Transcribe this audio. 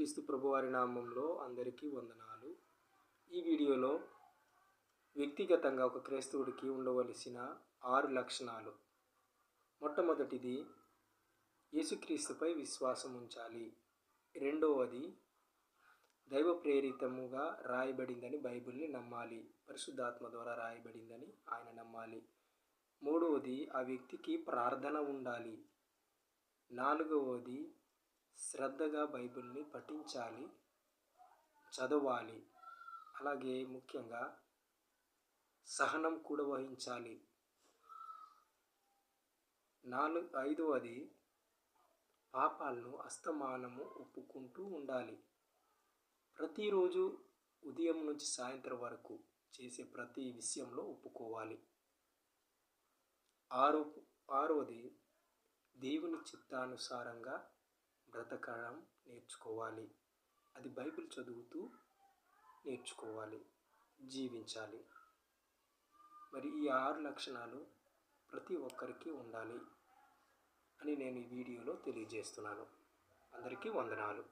యేసుక్రీస్తు ప్రభువారి నామంలో అందరికీ వందనాలు. ఈ వీడియోలో వ్యక్తిగతంగా ఒక క్రైస్తవుడికి ఉండవలసిన 6 లక్షణాలు. మొట్టమొదటిది యేసుక్రీస్తుపై విశ్వాసం ఉంచాలి. రెండవది దైవ ప్రేరితముగా రాయబడిందని బైబిల్ని నమ్మాలి. పరిశుద్ధాత్మ ద్వారా రాయబడిందని ఆయన నమ్మాలి. మూడవది ఆ వ్యక్తికి ప్రార్థన ఉండాలి. నాలుగవది శ్రద్ధగా బైబిల్ని పఠించాలి, చదవాలి. అలాగే ముఖ్యంగా సహనం కూడా వహించాలి. ఐదవది పాపాలను అస్తమానము ఒప్పుకుంటూ ఉండాలి. ప్రతిరోజు ఉదయం నుంచి సాయంత్రం వరకు చేసే ప్రతి విషయంలో ఒప్పుకోవాలి. ఆరవది దేవుని చిత్తానుసారంగా బ్రతకడం నేర్చుకోవాలి. అది బైబిల్ చదువుతూ నేర్చుకోవాలి, జీవించాలి. మరి ఈ 6 లక్షణాలు ప్రతి ఒక్కరికి ఉండాలి అని నేను ఈ వీడియోలో తెలియజేస్తున్నాను. అందరికీ వందనాలు.